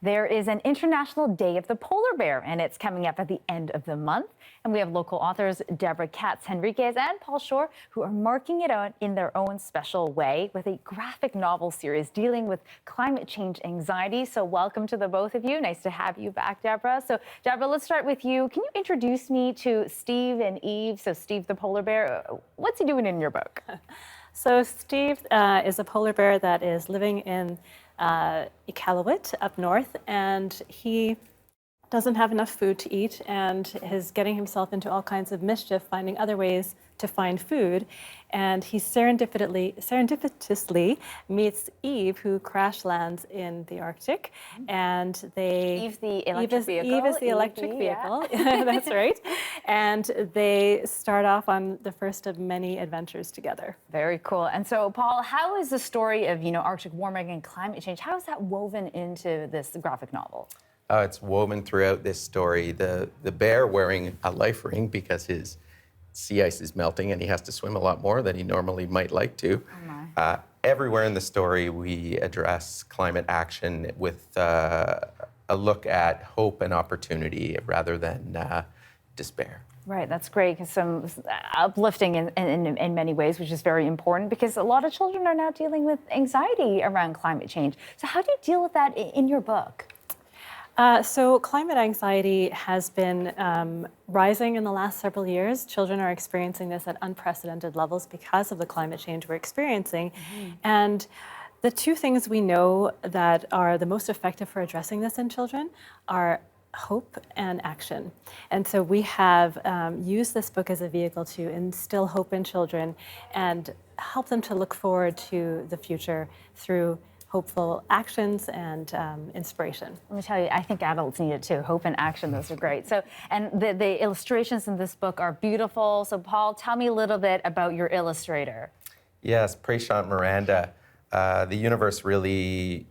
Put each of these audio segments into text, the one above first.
There is an International Day of the Polar Bear, and it's coming up at the end of the month. And we have local authors Deborah, Katz, Henriquez, and Paul Shore, who are marking it out in their own special way with a graphic novel series dealing with climate change anxiety. So welcome to the both of you. Nice to have you back, Deborah. So Deborah, let's start with you. Can you introduce me to Steve and Eve? So Steve the polar bear, what's he doing in your book? So Steve is a polar bear that is living in Iqaluit up north, and he doesn't have enough food to eat and is getting himself into all kinds of mischief, finding other ways to find food. And he serendipitously meets Eve, who crash lands in the Arctic. And Eve's the electric vehicle. Eve is the electric vehicle. Yeah. That's right. And they start off on the first of many adventures together. Very cool. And so, Paul, how is the story of, Arctic warming and climate change, how is that woven into this graphic novel? It's woven throughout this story. The bear wearing a life ring because his sea ice is melting and he has to swim a lot more than he normally might like to. Oh everywhere in the story, we address climate action with a look at hope and opportunity rather than despair. Right, that's great. Some uplifting in many ways, which is very important because a lot of children are now dealing with anxiety around climate change. So how do you deal with that in your book? So climate anxiety has been rising in the last several years. Children are experiencing this at unprecedented levels because of the climate change we're experiencing. Mm-hmm. And the two things we know that are the most effective for addressing this in children are hope and action. And so we have used this book as a vehicle to instill hope in children and help them to look forward to the future through hopeful actions and inspiration. Let me tell you, I think adults need it too. Hope and action, those are great. So, and the illustrations in this book are beautiful. So Paul, tell me a little bit about your illustrator. Yes, Prashant Miranda. The universe really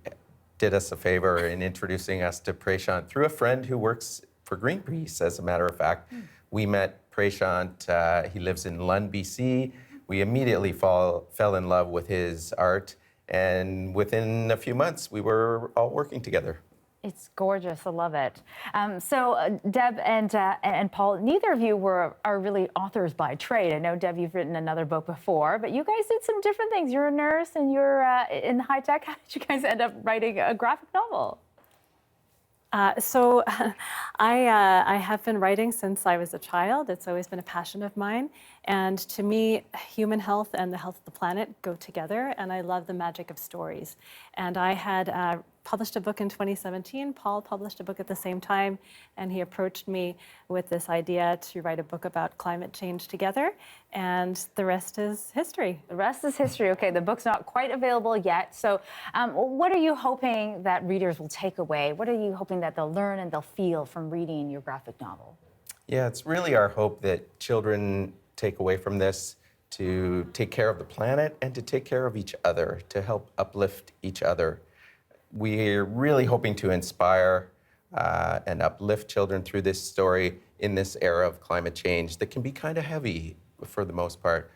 did us a favor in introducing us to Prashant through a friend who works for Greenpeace, as a matter of fact. We met Prashant, he lives in Lund, BC. We immediately fell in love with his art. And within a few months, we were all working together. It's gorgeous. I love it. Deb and Paul, neither of you are really authors by trade. I know, Deb, you've written another book before, but you guys did some different things. You're a nurse and you're in high tech. How did you guys end up writing a graphic novel? So I have been writing since I was a child. It's always been a passion of mine. And to me, human health and the health of the planet go together. And I love the magic of stories. And I had published a book in 2017. Paul published a book at the same time. And he approached me with this idea to write a book about climate change together. And the rest is history. The rest is history. Okay, the book's not quite available yet. So what are you hoping that readers will take away? What are you hoping that they'll learn and they'll feel from reading your graphic novel? Yeah, it's really our hope that children take away from this to take care of the planet and to take care of each other, to help uplift each other. We're really hoping to inspire and uplift children through this story in this era of climate change that can be kind of heavy for the most part.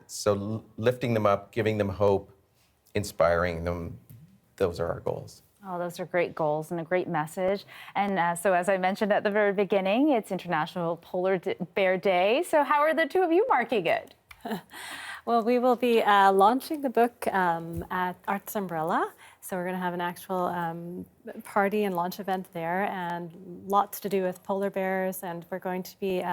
So lifting them up, giving them hope, inspiring them, those are our goals. Oh, those are great goals and a great message. And so as I mentioned at the very beginning, it's International Polar Bear Day. So how are the two of you marking it? Well, we will be launching the book at Arts Umbrella. So we're going to have an actual party and launch event there, and lots to do with polar bears. And we're going to be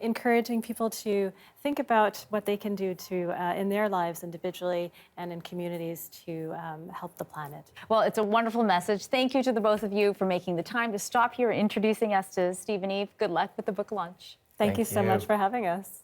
encouraging people to think about what they can do to in their lives individually and in communities to help the planet. Well, it's a wonderful message. Thank you to the both of you for making the time to stop here and introducing us to Steve and Eve. Good luck with the book launch. Thank you so much for having us.